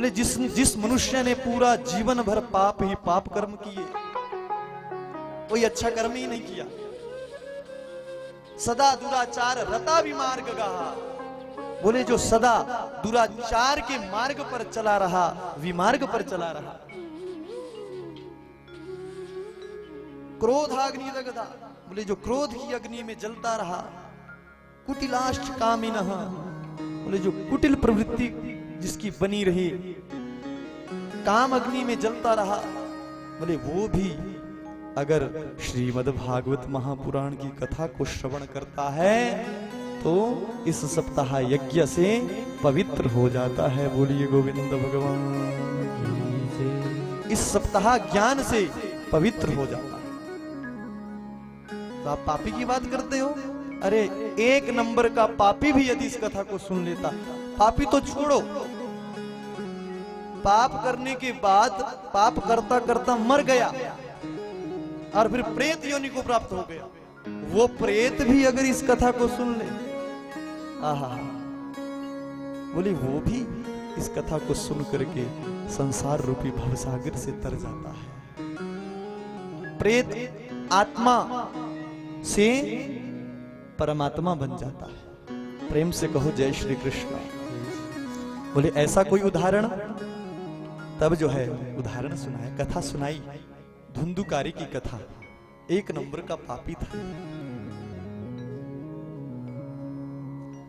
बोले जिस मनुष्य ने पूरा जीवन भर पाप ही पाप कर्म किए, कोई अच्छा कर्म ही नहीं किया, सदा दुराचार रता विमार्ग गाहा, बोले जो सदा दुराचार के मार्ग पर चला रहा, विमार्ग पर चला रहा, क्रोधाग्नि दग्धा, बोले जो क्रोध की अग्नि में जलता रहा, कुटिलाष्ट कामिनः, बोले जो कुटिल प्रवृत्ति जिसकी बनी रही, काम अग्नि में जलता रहा, बोले वो भी अगर श्रीमद् भागवत महापुराण की कथा को श्रवण करता है तो इस सप्ताह यज्ञ से पवित्र हो जाता है। बोलिए गोविंद भगवान की जय। इस सप्ताह ज्ञान से पवित्र हो जाता है। तो आप पापी की बात करते हो, अरे एक नंबर का पापी भी यदि इस कथा को सुन लेता, पापी तो छोड़ो, पाप करने के बाद पाप करता करता मर गया और फिर प्रेत योनि को प्राप्त हो गया, वो प्रेत भी अगर इस कथा को सुन ले, आहा, बोली वो भी इस कथा को सुन करके संसार रूपी भवसागर से तर जाता है। प्रेत आत्मा से परमात्मा बन जाता है। प्रेम से कहो जय श्री कृष्ण। बोले ऐसा कोई उदाहरण, तब जो है उदाहरण सुनाया, कथा सुनाई, धुंधुकारी की कथा। एक नंबर का पापी था।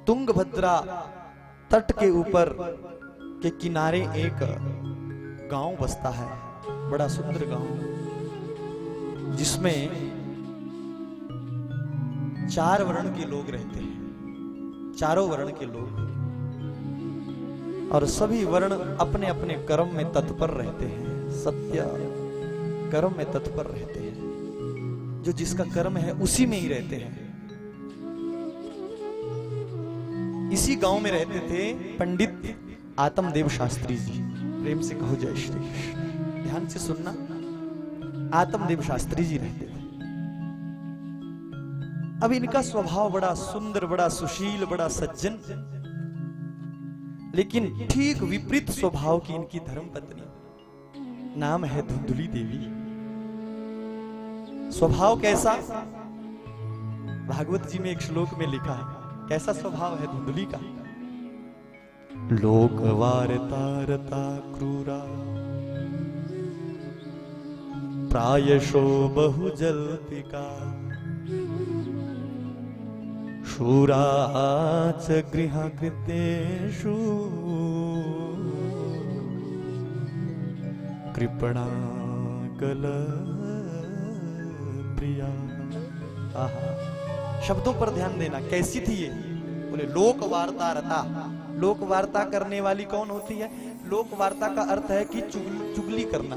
तुंगभद्रा तट के ऊपर के किनारे एक गांव बसता है, बड़ा सुंदर गांव, जिसमें 4 वर्ण के लोग रहते हैं, चारों वर्ण के लोग, और सभी वर्ण अपने अपने कर्म में तत्पर रहते हैं, सत्य कर्म में तत्पर रहते हैं, जो जिसका कर्म है उसी में ही रहते हैं। इसी गांव में रहते थे पंडित आत्मदेव शास्त्री जी। प्रेम से कहो जय श्री कृष्ण। ध्यान से सुनना, आत्मदेव शास्त्री जी रहते थे। अब इनका स्वभाव बड़ा सुंदर, बड़ा सुशील, बड़ा सज्जन, लेकिन ठीक विपरीत स्वभाव की इनकी धर्मपत्नी, नाम है धुंधुली देवी। स्वभाव कैसा, भागवत जी में एक श्लोक में लिखा है, कैसा स्वभाव है धुंधुली का। लोक वारता रता क्रूरा, प्रायशो बहुजल्पिका, शूरा च गृहकृतेषु, कृपणा कल प्रिया। आहा, शब्दों पर ध्यान देना, कैसी थी ये। बोले लोक वार्ता रता। लोक वार्ता करने वाली कौन होती है? लोक वार्ता का अर्थ है कि चुगली करना,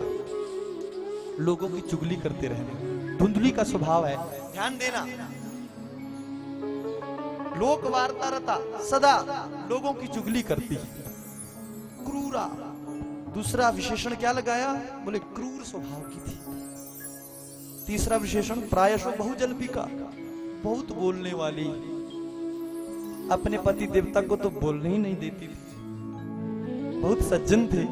लोगों की चुगली करते रहना। धुंधुली का स्वभाव है, ध्यान देना। लोक वार्ता रता, सदा लोगों की चुगली करती। क्रूरा, दूसरा विशेषण क्या लगाया? बोले क्रूर स्वभाव की थी। तीसरा विशेषण प्रायशो बहुजल्पिका, बहुत बोलने वाली, अपने पति देवता को तो बोलने ही नहीं देती थी। बहुत सज्जन थे।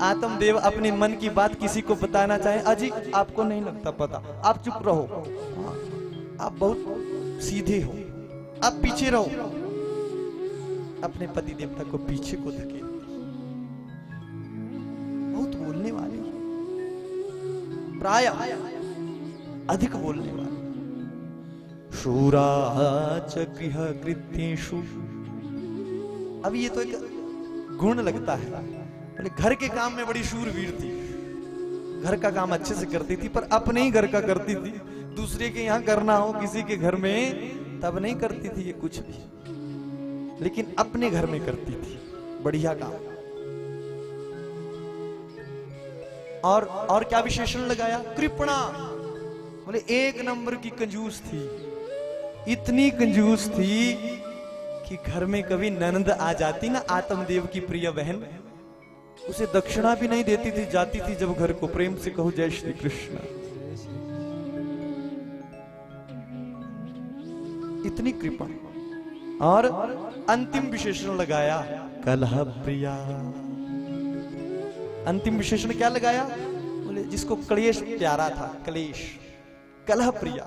आत्मदेव अपने मन की बात किसी को बताना चाहे, अजी आपको नहीं लगता पता, आप चुप रहो, आप बहुत सीधे हो, आप पीछे रहो। अपने पति देवता को पीछे को धकेलती, बहुत बोलने वाली, प्राय अधिक बोलने वाली। शूरा च गृहकृत्येषु, अब ये तो एक गुण लगता है। बोले घर के काम में बड़ी शूरवीर थी, घर का काम अच्छे से करती थी, पर अपने ही घर का करती थी। दूसरे के यहाँ करना हो किसी के घर में तब नहीं करती थी ये कुछ भी, लेकिन अपने घर में करती थी बढ़िया काम। और क्या विशेषण लगाया? कृपणा, बोले एक नंबर की कंजूस थी। इतनी कंजूस थी कि घर में कभी ननद आ जाती ना, आत्मदेव की प्रिय बहन, उसे दक्षिणा भी नहीं देती थी, जाती थी जब घर को। प्रेम से कहो जय श्री कृष्ण। इतनी कृपा। और अंतिम विशेषण लगाया कलह प्रिया, अंतिम विशेषण क्या लगाया? बोले जिसको क्लेश प्यारा था, क्लेश, कलह प्रिया।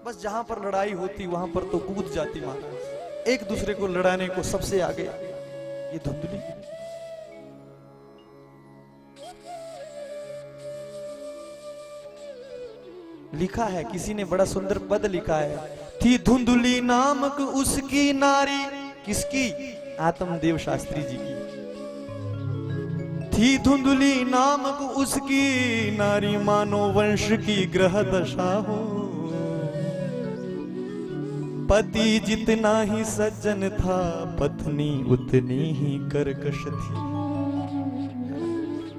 बस जहां पर लड़ाई होती वहां पर तो कूद जाती महाराज, एक दूसरे को लड़ाने को सबसे आगे ये धुंधली। लिखा है, किसी ने बड़ा सुंदर पद लिखा है, थी धुंधली नामक उसकी नारी। किसकी? आत्मदेव शास्त्री जी की। थी धुंधली नामक उसकी नारी, मानो वंश की ग्रह दशा हो। पति जितना ही सज्जन था, पत्नी उतनी ही कर्कश थी।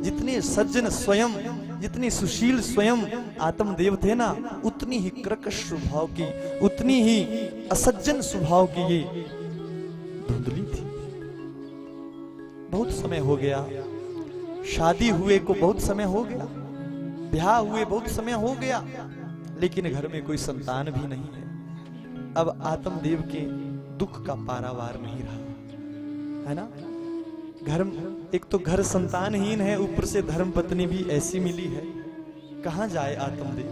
जितने सज्जन स्वयं, जितनी सुशील स्वयं आत्मदेव थे ना, उतनी ही कर्कश स्वभाव की, उतनी ही असज्जन स्वभाव की ये धुंधली थी। बहुत समय हो गया, शादी हुए को बहुत समय हो गया, ब्याह हुए बहुत समय हो गया, लेकिन घर में कोई संतान भी नहीं है। अब आत्मदेव के दुख का पारावार नहीं रहा, है ना। घर, एक तो घर संतानहीन है, ऊपर से धर्म पत्नी भी ऐसी मिली है, कहां जाए आत्मदेव।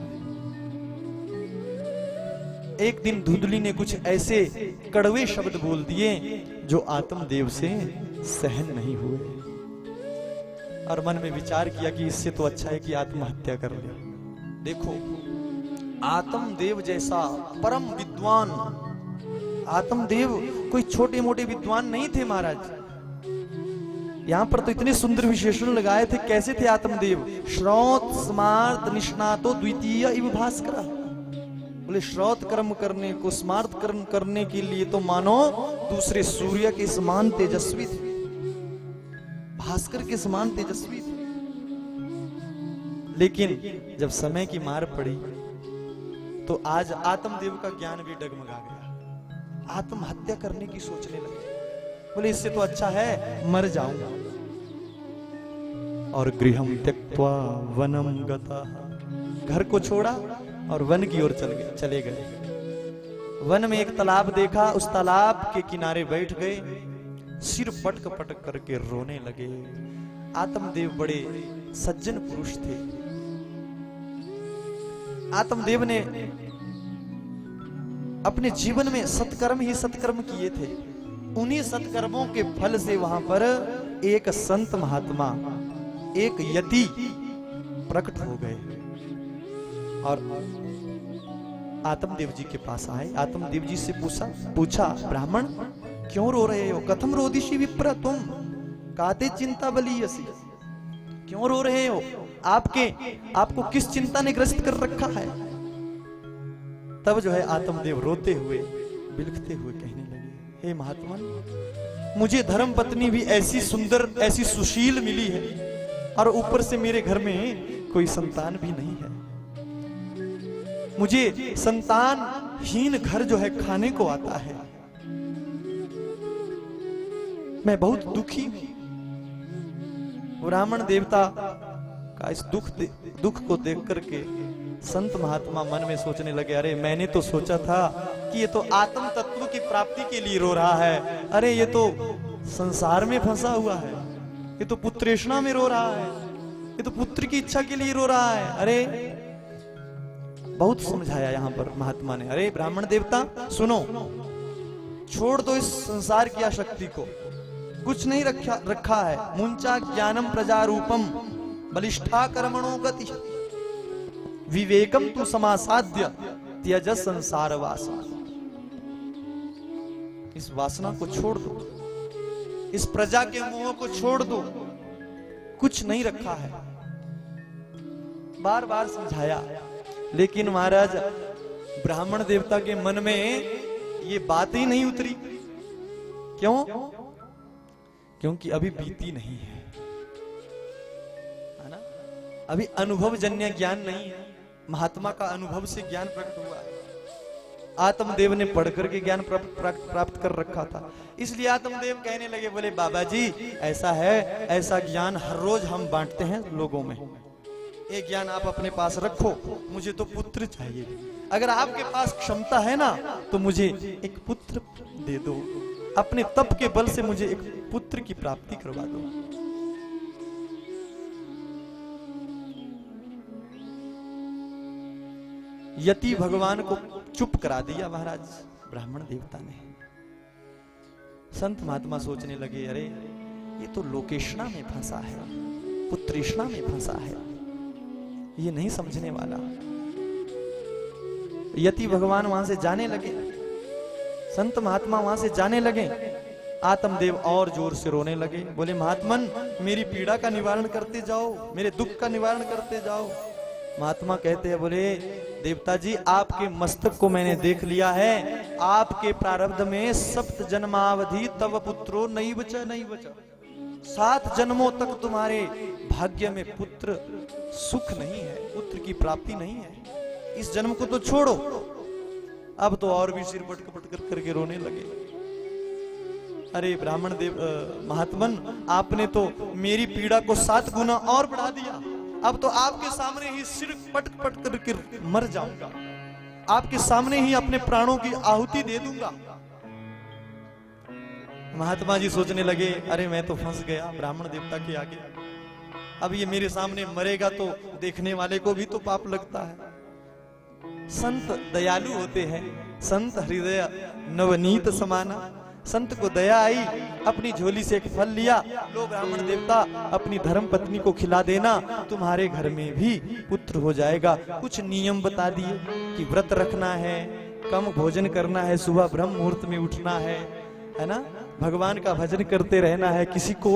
एक दिन धुंधली ने कुछ ऐसे कड़वे शब्द बोल दिए जो आत्मदेव से सहन नहीं हुए, और मन में विचार किया कि इससे तो अच्छा है कि आत्महत्या कर ले। देखो, आत्मदेव जैसा परम विद्वान, आत्मदेव कोई छोटे मोटे विद्वान नहीं थे महाराज। यहां पर तो इतने सुंदर विशेषण लगाए थे। कैसे थे आत्मदेव? श्रौत स्मार्त निष्णातो द्वितीय इव भास्कर। बोले श्रौत कर्म करने को, स्मार्त कर्म करने के लिए तो मानो दूसरे सूर्य के समान तेजस्वी थे, भास्कर के समान तेजस्वी थे। लेकिन जब समय की मार पड़ी तो आज आत्मदेव का ज्ञान भी डगमगा गया, आत्महत्या करने की सोचने लगे। बोले इससे तो अच्छा है मर जाऊंगा। और गृहम त्यक्त्वा वनम गता, घर को छोड़ा और वन की ओर चले गए। वन में एक तालाब देखा, उस तालाब के किनारे बैठ गए, सिर पटक पटक करके रोने लगे। आत्मदेव बड़े सज्जन पुरुष थे। आत्मदेव ने अपने जीवन में सत्कर्म ही सत्कर्म किए थे। उन्हीं सत्कर्मों के फल से वहां पर एक संत महात्मा, एक यति प्रकट हो गए और आत्मदेव जी के पास आए। आत्मदेव जी से पूछा ब्राह्मण क्यों रो रहे हो? कथम रोदिशी विप्र तुम काते चिंता बलीयसी। क्यों रो रहे हो? आपको किस चिंता ने ग्रस्त कर रखा है? तब जो है आत्मदेव रोते हुए, बिलखते हुए कहने लगे, हे महात्मा, मुझे धर्म पत्नी भी ऐसी सुंदर, ऐसी सुशील मिली है, और ऊपर से मेरे घर में कोई संतान भी नहीं है। मुझे संतानहीन घर जो है खाने को आता है। मैं बहुत दुखी हूं। ब्राह्मण देवता का इस दुख को देख करके संत महात्मा मन में सोचने लगे, अरे मैंने तो सोचा था कि ये तो आत्म तत्व की प्राप्ति के लिए रो रहा है, अरे ये तो संसार में फंसा हुआ है, ये तो पुत्रेषणा में रो रहा है, ये तो पुत्र की इच्छा के लिए रो रहा है। अरे बहुत समझाया यहां पर महात्मा ने, अरे ब्राह्मण देवता सुनो, छोड़ दो इस संसार की आसक्ति को, कुछ नहीं रखा है। मुंचा ज्ञानम प्रजारूपम बलिष्ठा कर्मणो गति, विवेकम तु समासाद्य त्यज संसार वासना। इस वासना को छोड़ दो, इस प्रजा के मोह को छोड़ दो, कुछ नहीं रखा है। बार बार समझाया, लेकिन महाराज ब्राह्मण देवता के मन में ये बात ही नहीं उतरी। क्यों? क्योंकि अभी बीती नहीं है ना, अभी अनुभव जन्य ज्ञान नहीं है। महात्मा का अनुभव से ज्ञान प्रकट हुआ है, आत्मदेव ने पढ़ करके ज्ञान प्राप्त कर रखा था। इसलिए आत्मदेव कहने लगे, बोले बाबा जी ऐसा है, ऐसा ज्ञान हर रोज हम बांटते हैं लोगों में, ये ज्ञान आप अपने पास रखो, मुझे तो पुत्र चाहिए। अगर आपके पास क्षमता है ना तो मुझे एक पुत्र दे दो, अपने तप के बल से मुझे एक पुत्र की प्राप्ति करवा दो। यति भगवान को चुप करा दिया महाराज ब्राह्मण देवता ने। संत महात्मा सोचने लगे, अरे ये तो लोकेशना में फंसा है, पुत्रेशना में फंसा है, ये नहीं समझने वाला। यति भगवान वहां से जाने लगे, संत महात्मा वहां से जाने लगे। आत्मदेव और जोर से रोने लगे, बोले महात्मन मेरी पीड़ा का निवारण करते जाओ, मेरे दुख का निवारण करते जाओ। महात्मा कहते हैं, बोले देवता जी आपके मस्तक को मैंने देख लिया है, आपके प्रारब्ध में 7 जन्मावधि तव पुत्रो नहीं बचा, नहीं बचा। 7 जन्मों तक तुम्हारे भाग्य में पुत्र सुख नहीं है, पुत्र की प्राप्ति नहीं है। इस जन्म को तो छोड़ो। अब तो और भी सिर पटक पटक करके रोने लगे। अरे ब्राह्मण देव महात्मन आपने तो मेरी पीड़ा को 7 गुना और बढ़ा दिया। अब तो आपके सामने ही सिर पटक पटक करके मर जाऊंगा, आपके सामने ही अपने प्राणों की आहुति दे दूंगा। महात्मा जी सोचने लगे, अरे मैं तो फंस गया ब्राह्मण देवता के आगे। अब ये मेरे सामने मरेगा तो देखने वाले को भी तो पाप लगता है। संत दयालु होते हैं, संत हृदय नवनीत समाना। संत को दया आई, अपनी झोली से एक फल लिया, लो ब्राह्मण देवता अपनी धर्म पत्नी को खिला देना, तुम्हारे घर में भी पुत्र हो जाएगा। कुछ नियम बता दिए कि व्रत रखना है, कम भोजन करना है, सुबह ब्रह्म मुहूर्त में उठना है ना, भगवान का भजन करते रहना है, किसी को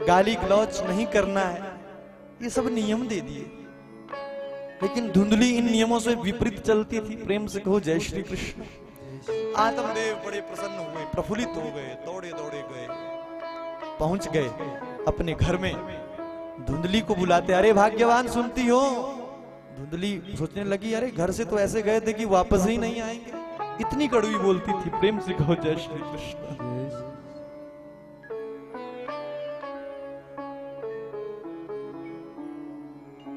गाली गलौच नहीं करना है। ये सब नियम दे दिए। लेकिन धुंधली इन नियमों से विपरीत चलती थी। प्रेम से कहो जय श्री कृष्ण। आत्मदेव बड़े प्रसन्न हुए, प्रफुल्लित हो गए, दौड़े दौड़े गए, पहुंच गए अपने घर में। धुंधली को बुलाते, अरे भाग्यवान सुनती हो? धुंधली सोचने लगी, अरे घर से तो ऐसे गए थे कि वापस ही नहीं आएंगे। इतनी कड़वी बोलती थी। प्रेम से कहो जय श्री कृष्ण।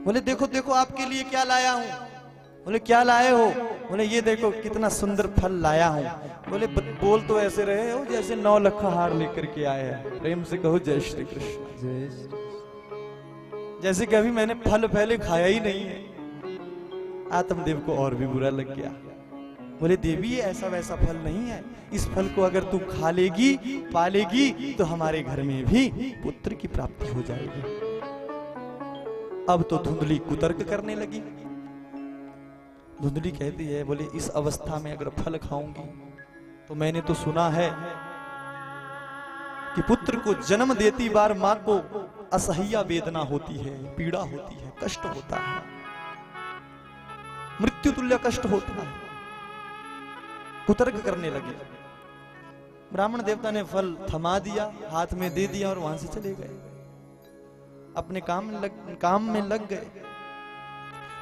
बोले देखो देखो आपके लिए क्या लाया हूं। बोले क्या लाए हो? बोले ये देखो कितना सुंदर फल लाया हूं। बोले बोल तो ऐसे रहे हो जैसे 9 लाख हार लेकर के आए हैं। प्रेम से कहो जय श्री कृष्ण। जैसे कि अभी मैंने फल पहले खाया ही नहीं है। आत्मदेव को और भी बुरा लग गया। बोले देवी ये ऐसा वैसा फल नहीं है, इस फल को अगर तू खा लेगी पालेगी तो हमारे घर में भी पुत्र की प्राप्ति हो जाएगी। अब तो धुंधली कुतर्क करने लगी। धुंधली कहती है, बोले इस अवस्था में अगर फल खाऊंगी तो मैंने तो सुना है कि पुत्र को जन्म देती बार मां को असह्य वेदना होती है, पीड़ा होती है, कष्ट होता है, मृत्यु तुल्य कष्ट होता है। कुतर्क करने लगे। ब्राह्मण देवता ने फल थमा दिया, हाथ में दे दिया और वहां से चले गए, अपने काम में लग गए।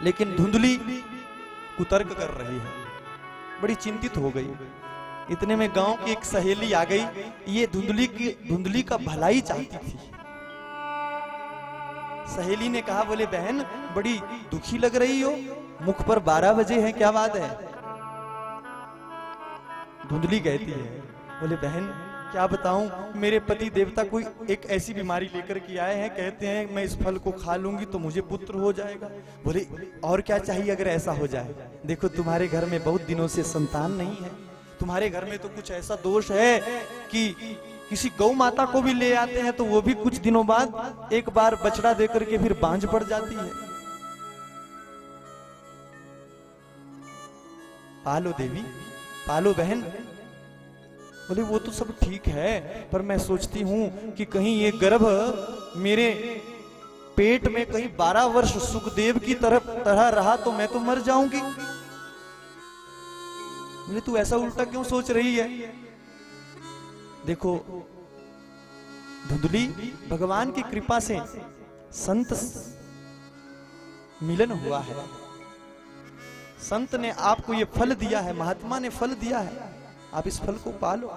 लेकिन धुंधली कुतर्क कर रही है, बड़ी चिंतित हो गई। इतने में गांव की एक सहेली आ गई। ये धुंधली का भलाई चाहती थी। सहेली ने कहा, बोले बहन बड़ी दुखी लग रही हो, मुख पर 12 बजे हैं, क्या बात है? धुंधली कहती है, बोले बहन क्या बताऊं, मेरे पति देवता कोई एक ऐसी बीमारी लेकर के आए हैं, कहते हैं मैं इस फल को खा लूंगी तो मुझे पुत्र हो जाएगा। बोले और क्या चाहिए अगर ऐसा हो जाए? देखो तुम्हारे घर में बहुत दिनों से संतान नहीं है, तुम्हारे घर में तो कुछ ऐसा दोष है कि किसी गौ माता को भी ले आते हैं तो वो भी कुछ दिनों बाद एक बार बछड़ा देकर के फिर बांझ पड़ जाती है। पालो देवी, पालो बहन। बोले वो तो सब ठीक है, पर मैं सोचती हूं कि कहीं ये गर्भ मेरे पेट में कहीं 12 वर्ष सुखदेव की तरह रहा तो मैं तो मर जाऊंगी। बोले तू ऐसा उल्टा क्यों सोच रही है? देखो धुंधली, भगवान की कृपा से संत मिलन हुआ है, संत ने आपको ये फल दिया है, महात्मा ने फल दिया है, आप इस फल को पालो।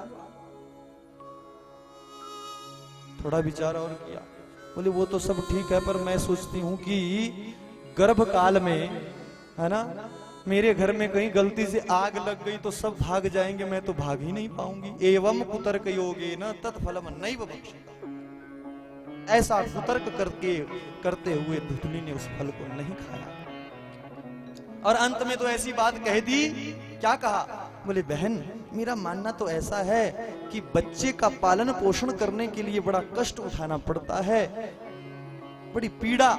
थोड़ा विचार और किया। बोले वो तो सब ठीक है, पर मैं सोचती हूं कि गर्भ काल में है ना, मेरे घर में कहीं गलती से आग लग गई तो सब भाग जाएंगे, मैं तो भाग ही नहीं पाऊंगी। एवं कुतर्क योगेन तत्फलम नैव भक्षिता। ऐसा कुतर्क करते हुए धुंधली ने उस फल को नहीं खाया। और अंत में तो ऐसी बात कह दी, क्या कहा? बोले बहन, मेरा मानना तो ऐसा है कि बच्चे का पालन पोषण करने के लिए बड़ा कष्ट उठाना पड़ता है, बड़ी पीड़ा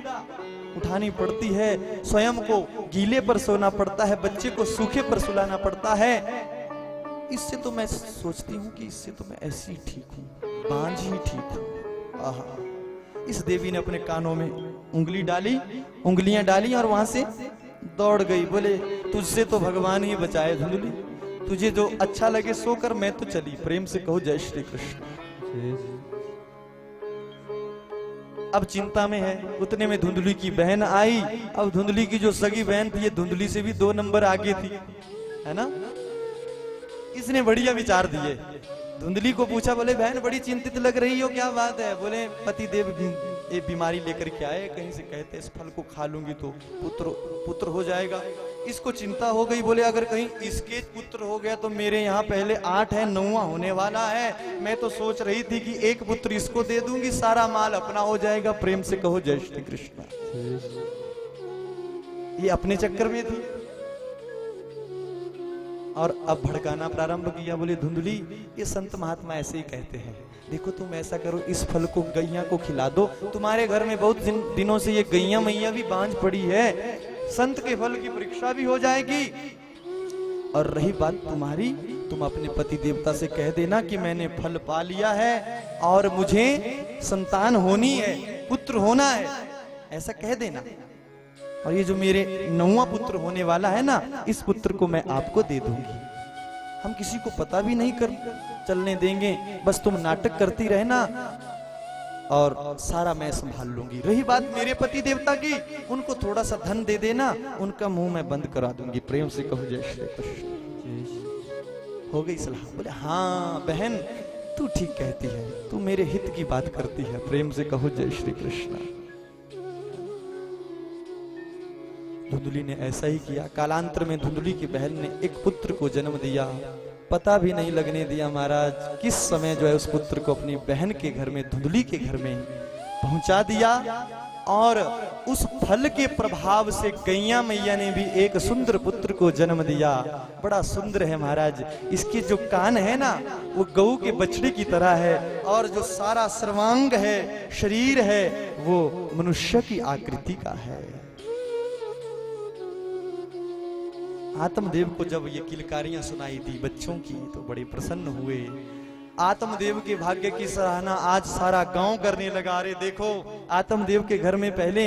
उठानी पड़ती है, स्वयं को गीले पर सोना पड़ता है, बच्चे को सूखे पर सुलाना पड़ता है। इससे तो मैं सोचती हूँ कि इससे तो मैं ऐसी ठीक हूँ, बांझ ही ठीक हूँ। आहा, इस देवी ने अपने कानों में उंगली डाली, उंगलियां डाली और वहां से दौड़ गई। बोले तुझसे तो भगवान ही बचाए धुंधली, तुझे जो अच्छा लगे सो कर, मैं तो चली। प्रेम से कहो जय श्री कृष्ण। अब चिंता में है, उतने में धुंधली की बहन आई। अब धुंधली की जो सगी बहन थी, ये धुंधली से भी 2 नंबर आगे थी, है ना। इसने बढ़िया विचार दिए। धुंधली को पूछा, बोले बहन बड़ी चिंतित लग रही हो, क्या बात है? बोले पति देव ये बीमारी लेकर के आए, कहीं से कहते इस फल को खा लूंगी तो पुत्र हो जाएगा। इसको चिंता हो गई। बोले अगर कहीं इसके पुत्र हो गया तो मेरे यहाँ पहले 8 है, 9वां होने वाला है। मैं तो सोच रही थी कि एक पुत्र इसको दे दूंगी, सारा माल अपना हो जाएगा। प्रेम से कहो जय श्री कृष्ण। ये अपने चक्कर में थी और अब भड़काना प्रारंभ किया। बोले धुंधली, ये संत महात्मा ऐसे ही कहते हैं, देखो तुम ऐसा करो, इस फल को गैया को खिला दो। तुम्हारे घर में बहुत दिनों से ये गैया मैया भी बांझ पड़ी है, संत के फल की परीक्षा भी हो जाएगी। और रही बात तुम्हारी, तुम अपने पति देवता से कह देना कि मैंने फल पा लिया है और मुझे संतान होनी है, पुत्र होना है, ऐसा कह देना। और ये जो मेरे 9वां पुत्र होने वाला है ना, इस पुत्र को मैं आपको दे दूंगी। हम किसी को पता भी नहीं कर चलने देंगे, बस तुम नाटक करती रहना और सारा मैं संभाल लूंगी। रही बात मेरे पति देवता की, उनको थोड़ा सा धन दे देना, उनका मुंह मैं बंद करा दूंगी। प्रेम से कहो जय श्री कृष्ण। हो गई सलाह। बोले हाँ बहन, तू ठीक कहती है, तू मेरे हित की बात करती है। प्रेम से कहो जय श्री कृष्ण। धुंधली ने ऐसा ही किया। कालांतर में धुंधली की बहन ने एक पुत्र को जन्म दिया, पता भी नहीं लगने दिया महाराज किस समय जो है उस पुत्र को अपनी बहन के घर में, धुंधली के घर में पहुंचा दिया। और उस फल के प्रभाव से गैया मैया ने भी एक सुंदर पुत्र को जन्म दिया। बड़ा सुंदर है महाराज, इसके जो कान है ना वो गऊ के बछड़े की तरह है, और जो सारा सर्वांग है, शरीर है, वो मनुष्य की आकृति का है। आत्मदेव को जब ये किलकारियां सुनाई दी बच्चों की तो बड़े प्रसन्न हुए। आत्मदेव के भाग्य की सराहना आज सारा गांव करने लगा। अरे देखो, आत्मदेव के घर में पहले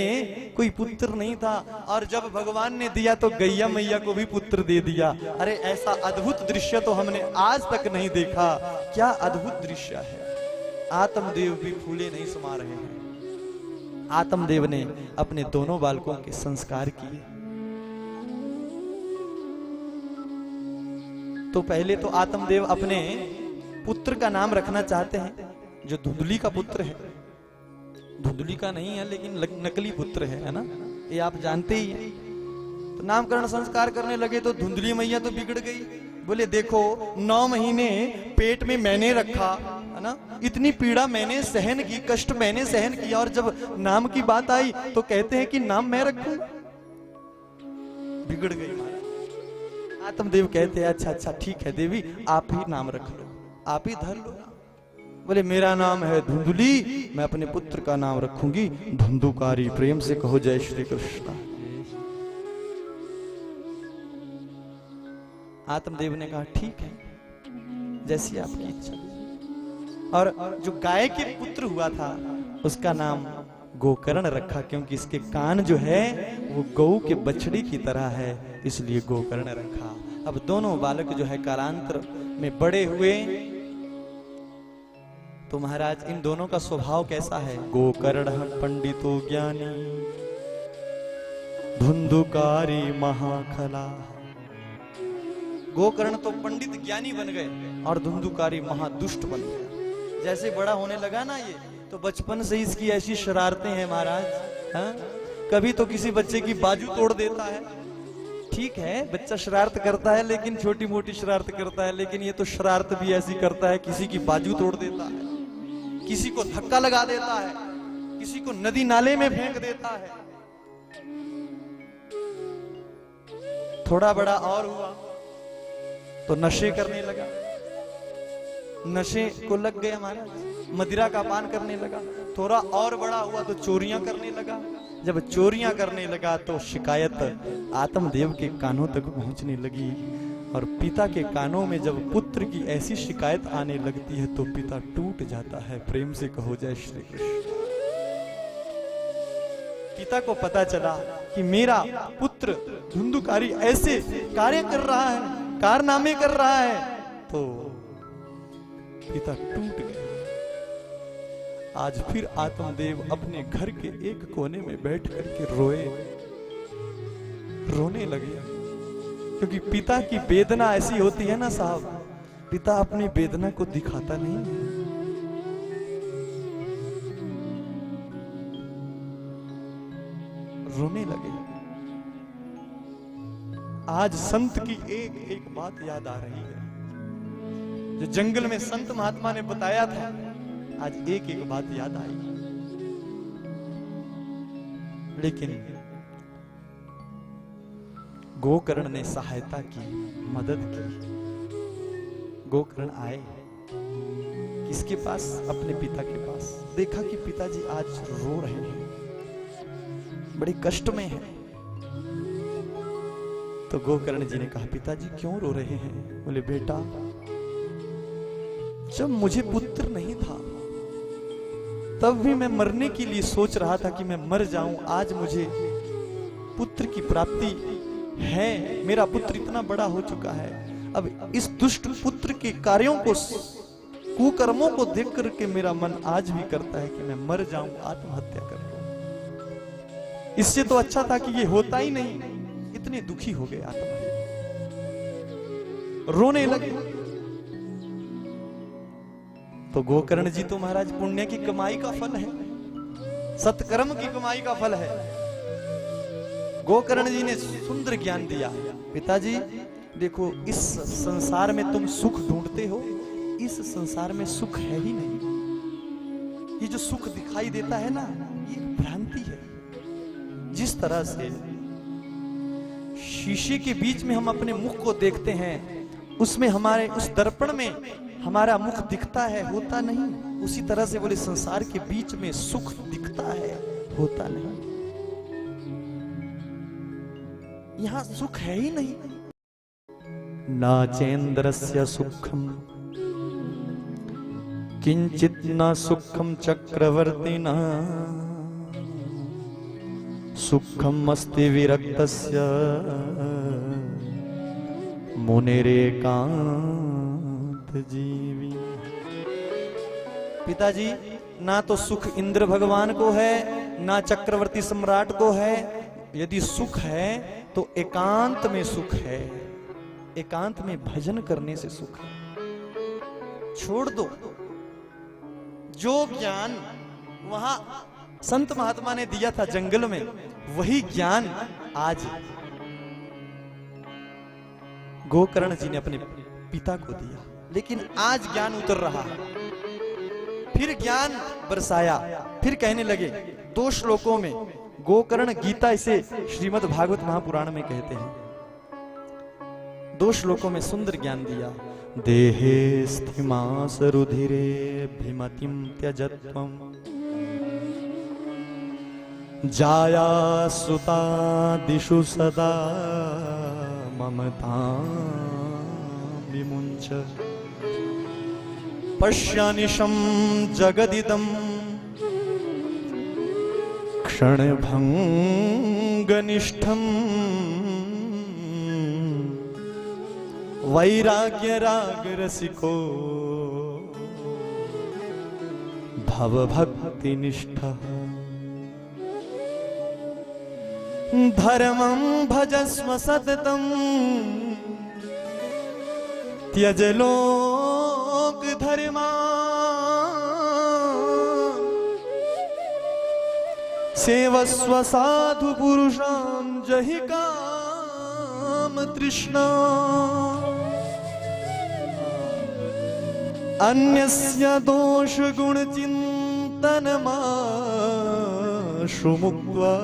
कोई पुत्र नहीं था और जब भगवान ने दिया तो गैया मैया को भी पुत्र दे दिया। अरे ऐसा अद्भुत दृश्य तो हमने आज तक नहीं देखा। क्या अद्भुत दृश्य है। आत्मदेव भी फूले नहीं समा रहे हैं। आत्मदेव ने अपने दोनों बालकों के संस्कार किए। तो पहले तो आत्मदेव अपने पुत्र का नाम रखना चाहते हैं, जो धुंधली का पुत्र है। धुंधली का नहीं है लेकिन नकली पुत्र है ना, ये आप जानते ही हैं। तो नामकरण संस्कार करने लगे तो धुंधली मैया तो बिगड़ गई। बोले देखो, 9 महीने पेट में मैंने रखा है ना, इतनी पीड़ा मैंने सहन की, कष्ट मैंने सहन किया, और जब नाम की बात आई तो कहते हैं कि नाम मैं रखूं। बिगड़ गई। आत्मदेव कहते हैं अच्छा अच्छा ठीक है देवी, आप ही नाम रख लो, आप ही धर लो। बोले मेरा नाम है धुंधली, मैं अपने पुत्र का नाम रखूंगी धुंधुकारी। प्रेम से कहो जय श्री कृष्ण। आत्मदेव ने कहा ठीक है, जैसी आपकी इच्छा। और जो गाय के पुत्र हुआ था उसका नाम गोकर्ण रखा, क्योंकि इसके कान जो है वो गऊ के बछड़ी की तरह है, इसलिए गोकर्ण रखा। अब दोनों बालक जो है कालांतर में बड़े हुए। तो महाराज इन दोनों का स्वभाव कैसा है? गोकर्ण पंडितो ज्ञानी, धुंधुकारी महाखला। गोकर्ण तो पंडित ज्ञानी बन गए और धुंधुकारी महादुष्ट बन गया। जैसे बड़ा होने लगा ना ये, तो बचपन से इसकी ऐसी शरारतें हैं महाराज। हाँ? कभी तो किसी बच्चे की बाजू तोड़ देता है। ठीक है, बच्चा शरारत करता है, लेकिन छोटी मोटी शरारत करता है, लेकिन ये तो शरारत भी ऐसी करता है, किसी की बाजू तोड़ देता है, किसी को धक्का लगा देता है, किसी को नदी नाले में फेंक देता है। थोड़ा बड़ा और हुआ तो नशे करने लगा, नशे को लग गया महाराज, मदिरा का पान करने लगा। थोड़ा और बड़ा हुआ तो चोरियां करने लगा। जब चोरियां करने लगा तो शिकायत आत्मदेव के कानों तक पहुंचने लगी, और पिता के कानों में जब पुत्र की ऐसी शिकायत आने लगती है तो पिता टूट जाता है। प्रेम से कहो जय श्री कृष्ण। पिता को पता चला कि मेरा पुत्र धुंधुकारी ऐसे कार्य कर रहा है, कारनामे कर रहा है, तो पिता टूट गया। आज फिर आत्मदेव अपने घर के एक कोने में बैठ करके रोने लगे, क्योंकि पिता की वेदना ऐसी होती है ना साहब, पिता अपनी वेदना को दिखाता नहीं। रोने लगे। आज संत की एक एक बात याद आ रही है, जो जंगल में संत महात्मा ने बताया था, आज एक एक बात याद आई। लेकिन गोकर्ण ने सहायता की, मदद की। गोकर्ण आए किसके पास? अपने पिता के पास। देखा कि पिताजी आज रो रहे हैं, बड़े कष्ट में हैं। तो गोकर्ण जी ने कहा, पिताजी क्यों रो रहे हैं? बोले, बेटा, जब मुझे पुत्र नहीं था तब भी मैं मरने के लिए सोच रहा था कि मैं मर जाऊं। आज मुझे पुत्र की प्राप्ति है, मेरा पुत्र इतना बड़ा हो चुका है। अब इस दुष्ट पुत्र के कार्यों को, कुकर्मों को देख करके मेरा मन आज भी करता है कि मैं मर जाऊं, आत्महत्या कर लूं। इससे तो अच्छा था कि ये होता ही नहीं। इतने दुखी हो गए आत्मदेव, रोने लगे। तो गोकर्ण जी तो महाराज पुण्य की कमाई का फल है, सत्कर्म की कमाई का फल है। गोकर्ण जी ने सुंदर ज्ञान दिया, पिताजी देखो, इस संसार में तुम सुख ढूंढते हो, इस संसार में सुख है ही नहीं। ये जो सुख दिखाई देता है ना, ये भ्रांति है। जिस तरह से शीशे के बीच में हम अपने मुख को देखते हैं, उसमें हमारे उस दर्पण में हमारा मुख दिखता है, होता नहीं। उसी तरह से बोले संसार के बीच में सुख दिखता है, होता नहीं। यहां सुख है ही नहीं। नाचेन्द्रस्य सुखम किंचित न सुखम चक्रवर्तिना, सुखम अस्ति विरक्तस्य मुनिरेकांत जीवी। पिताजी, ना तो सुख इंद्र भगवान को है, ना चक्रवर्ती सम्राट को है। यदि सुख है तो एकांत में सुख है, एकांत में भजन करने से सुख है। छोड़ दो जो ज्ञान वहां संत महात्मा ने दिया था जंगल में, वही ज्ञान आज गोकर्ण जी ने अपने पिता को दिया। लेकिन आज ज्ञान उतर रहा है, फिर ज्ञान बरसाया। फिर कहने लगे 2 श्लोकों में, गोकर्ण गीता इसे श्रीमद् भागवत महापुराण में कहते हैं, 2 श्लोकों में सुंदर ज्ञान दिया। देहे स्थिमास रुधिरे भिमतिम त्यजत्वम, जाया सुता दिशु सदा ममता विमुंच, पश्यानिशं जगदिदं क्षणभंगनिष्ठं, वैराग्य राग रसिको भवभक्ति निष्ठः, धर्मं भजस्व सततं त्यज लोक धर्मा, सेवस्व साधु पुरुषां जहि काम तृष्णा, अन्यस्य दोष गुण चिंतनमाशु मुक्त्वा,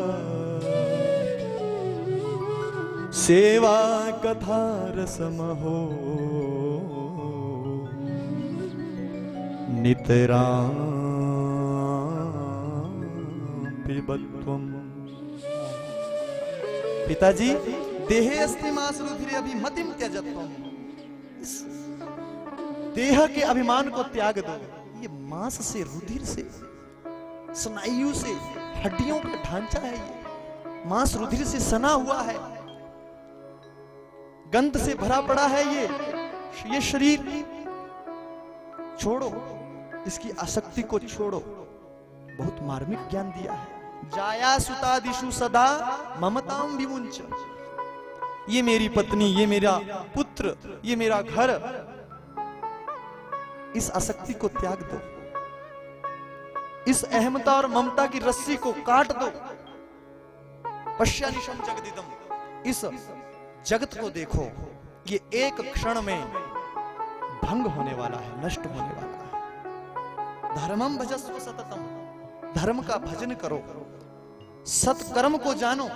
सेवा कथा रसम हो नितरां पिबत्वम्। पिताजी देहे अस्ति मांस रुधिरे अभिमतिं त्यजत्वम्। इस देह के अभिमान को त्याग दो। ये मांस से, रुधिर से, स्नायु से, हड्डियों का ढांचा है। ये मांस रुधिर से सना हुआ है, गंध से भरा पड़ा है। ये शरीर छोड़ो, इसकी आसक्ति को छोड़ो। बहुत मार्मिक ज्ञान दिया है। जाया सुतादिषु सदा ममतां विमुंच। ये मेरी पत्नी, ये मेरा पुत्र, ये मेरा घर, इस आसक्ति को त्याग दो। इस अहमता और ममता की रस्सी को काट दो। पश्यानिशम जगदिदम। इस जगत को देखो, ये एक क्षण में भंग होने वाला है, नष्ट होने वाला है। धर्मम भजस्व सततम। धर्म का भजन करो, सत्कर्म को जानो,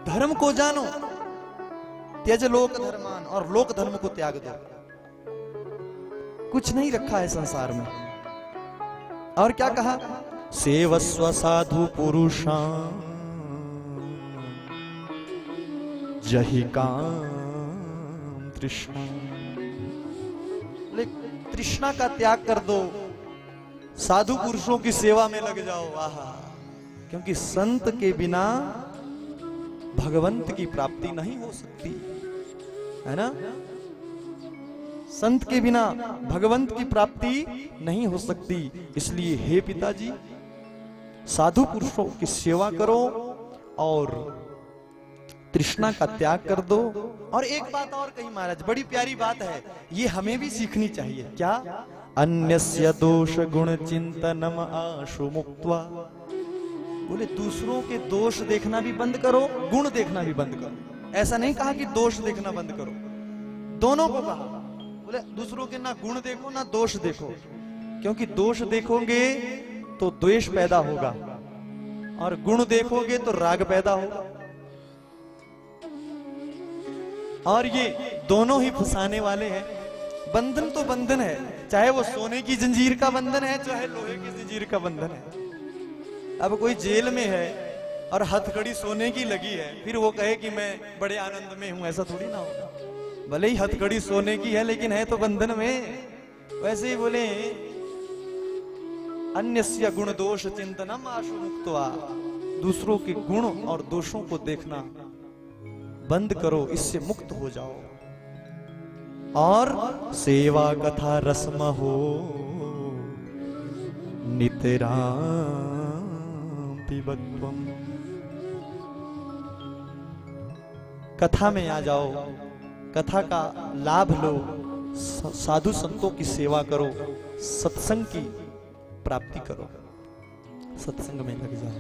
धर्म को जानो। त्यज लोक धर्मान। और लोक धर्म को त्याग दो। कुछ नहीं रखा है संसार में। और क्या कहा? सेवस्व साधु पुरुषां जहि काम तृष्णा। तृष्णा का त्याग कर दो, साधु पुरुषों की सेवा में लग जाओ। आहा, क्योंकि संत के बिना भगवंत की प्राप्ति नहीं हो सकती है ना। संत के बिना भगवंत की प्राप्ति नहीं हो सकती। इसलिए हे पिताजी, साधु पुरुषों की सेवा करो और तृष्णा का त्याग कर दो। और एक बात और कही महाराज, बड़ी प्यारी बात है, ये हमें भी सीखनी चाहिए। क्या? अन्यस्य दोष गुण चिंतनम आशु मुक्त्वा। बोले दूसरों के दोष देखना भी बंद करो, गुण देखना भी बंद करो। ऐसा नहीं कहा कि दोष देखना बंद करो, दोनों को कहा। बोले दूसरों के ना गुण देखो ना दोष देखो, क्योंकि दोष देखोगे तो द्वेष पैदा होगा और गुण देखोगे तो राग पैदा होगा। और ये दोनों ही फंसाने वाले हैं। बंधन तो बंधन है, चाहे वो सोने की जंजीर का बंधन है, चाहे लोहे की जंजीर का बंधन है। अब कोई जेल में है और हथकड़ी सोने की लगी है, फिर वो कहे कि मैं बड़े आनंद में हूं, ऐसा थोड़ी ना होगा। भले ही हथकड़ी सोने की है लेकिन है तो बंधन में। वैसे ही बोले अन्यस्य गुण दोष चिंतनम आशु मुक्त्वा। दूसरों के गुण और दोषों को देखना बंद करो, इससे मुक्त हो जाओ। और सेवा कथा रसम हो नितरां पिबत्वम्। कथा में आ जाओ, कथा का लाभ लो, साधु संतों की सेवा करो, सत्संग की प्राप्ति करो, सत्संग में लग जाओ।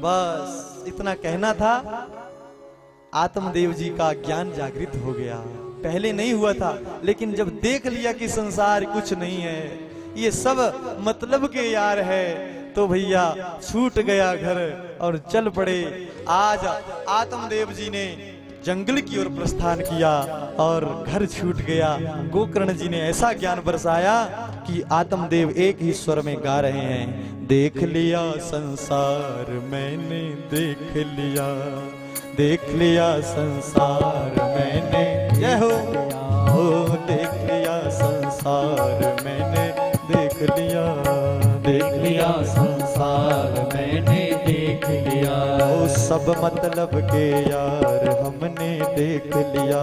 बस इतना कहना था। आत्मदेव जी का ज्ञान जागृत हो गया। पहले नहीं हुआ था, लेकिन जब देख लिया कि संसार कुछ नहीं है, ये सब मतलब के यार है, तो भैया छूट गया घर और चल पड़े। आज आत्मदेव जी ने जंगल की ओर प्रस्थान किया और घर छूट गया। गोकर्ण जी ने ऐसा ज्ञान बरसाया कि आत्मदेव एक ही स्वर में गा रहे हैं, देख लिया संसार मैंने देख लिया, देख लिया संसार मैंने, जय हो, देख लिया संसार मैंने देख लिया, देख लिया संसार मैंने देख लिया। ओ सब मतलब के यार हमने देख लिया,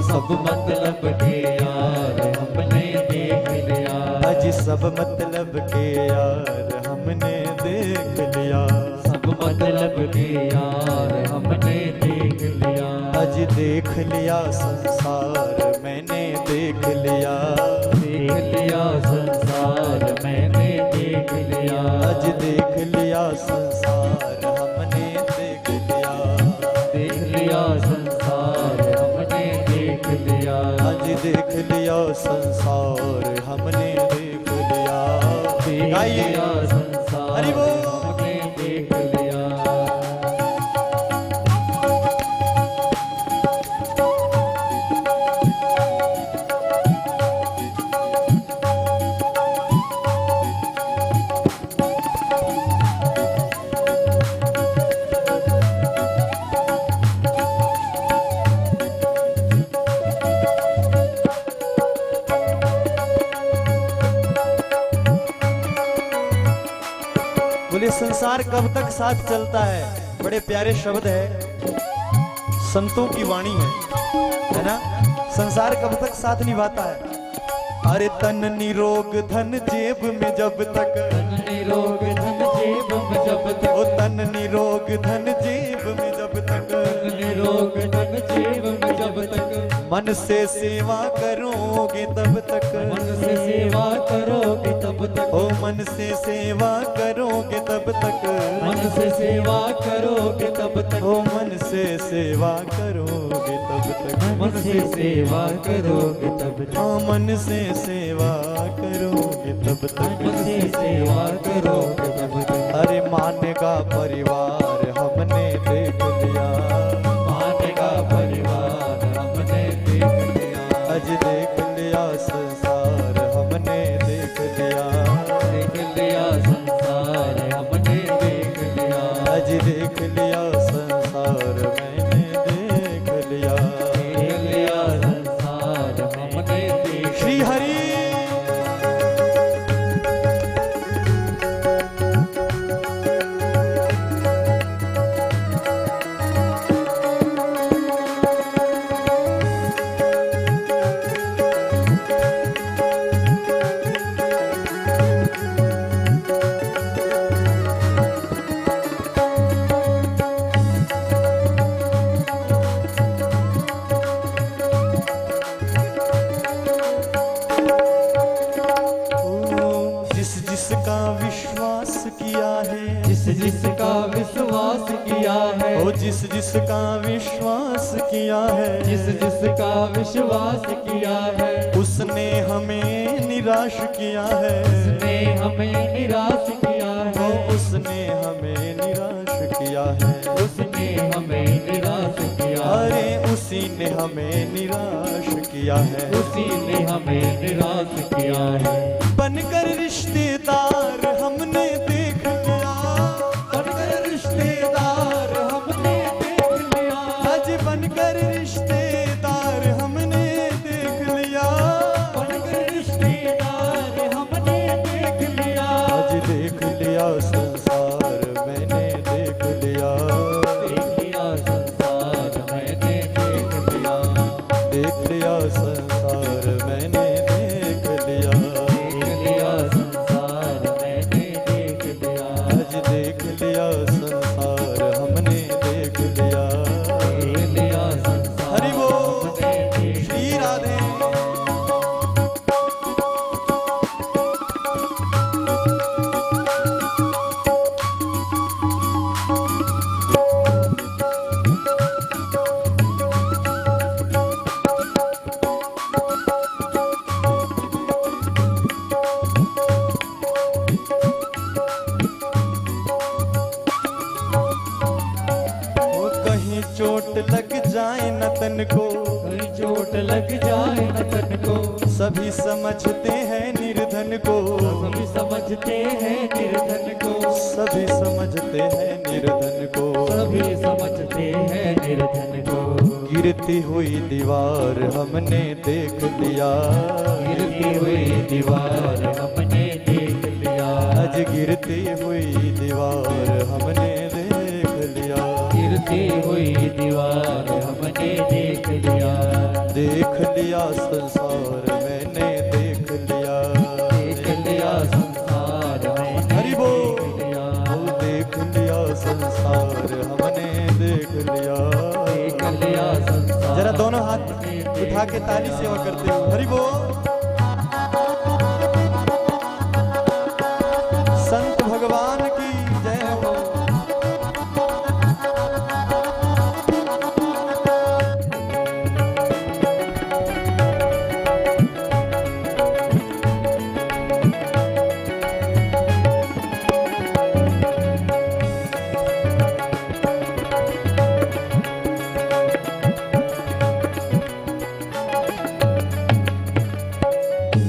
सब मतलब के यार हमने देख लिया। अज सब मतलब के यार हमने देख लिया, सब मतलब के यार हमने देख लिया। अज देख लिया संसार मैंने देख लिया, देख लिया संसार मैंने देख लिया। अज देख लिया संसार हमने देख लिया, देख लिया संसार हमने देख लिया। अज देख लिया संसार हमने देख लिया, देख लिया संसार हमने देख लिया। बोले संसार कब तक साथ चलता है। बड़े प्यारे शब्द है, संतों की वाणी है ना। संसार कब तक साथ निभाता है। अरे तन निरोग धन जेब में जब तक, तन निरोग धन जेब में जब तक, ओ तन निरोग धन जेब में जब तक, तन निरोग धन जेब में जब तक, मन से सेवा करोगे तब तक, मन से सेवा करोगे तब तक, ओ मन से सेवा करोगे तब तक, मन से सेवा करोगे तब तक, ओ मन से सेवा करोगे तब तक, मन से सेवा करोगे तब तक, हाँ मन से सेवा करोगे तब तक, मन से सेवा करोगे तब तक। अरे मानेगा परिवार हमने देख लिया, मानेगा परिवार हमने देख लिया, अज देख लिया संसार हमने देख लिया, देख लिया संसार हमने देख लिया, अज देख लिया संसार मैंने देख लिया, देख लिया संसार हमने देख। श्री हरि। जिसका विश्वास किया है, जिस जिसका विश्वास किया है, ओ जिसका विश्वास किया है, जिस जिसका विश्वास किया है, उसने हमें निराश किया है, उसने हमें निराश किया ओ है, उसने हमें निराश किया है, उसने हमें निराश किया है, अरे उसी ने हमें निराश किया है, उसी ने हमें निराश किया है। बनकर रिश्तेदार हमने देख लिया, बनकर रिश्तेदार हमने देख लिया, आज बनकर रिश्तेदार हमने देख लिया, बनकर रिश्तेदार हमने देख लिया, आज देख लिया संसार मैंने देख लिया, देख लिया संसार मैंने देख लिया, देख लिया संसार मैंने देख लिया, देख लिया संसार मैंने देख लिया, आज देख लिया संसार हमने देख लिया। देख लिया संसार हरि बोल, हमने देख श्री राधे। ओ कहीं चोट लग जाए न तन को, कहीं चोट लग जाए न तन को, सभी समझते हैं निर्धन को, सभी समझते हैं निर्धन को, सभी समझते हैं निर्धन को, सभी समझते हैं निर्धन को, गिरती हुई दीवार हमने देख लिया, गिरती हुई दीवार हमने देख लिया, आज गिरती हुई दीवार हमने देख लिया, गिरती हुई दीवार हमने देख लिया, देख लिया संसार मैंने देख लिया, देख लिया संसार मैंने हरि बोल। देख लिया, ओ देख लिया संसार हमने देख लिया, देख लिया संसार। जरा दोनों हाथ उठा के ताली सेवा करते हो, हरि बोल। संत भगवान की जय हो।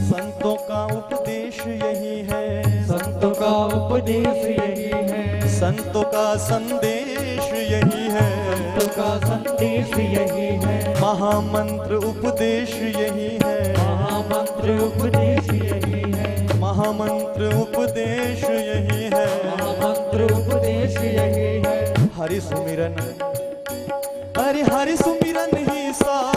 संतों का उपदेश यही है, संतों का उपदेश यही है, संतों का संदेश यही है, संतों का संदेश यही है, महामंत्र उपदेश यही है, महामंत्र उपदेश यही है, महामंत्र उपदेश यही है, महामंत्र हरि सुमिरन, हरि हरि सुमिरन ही सा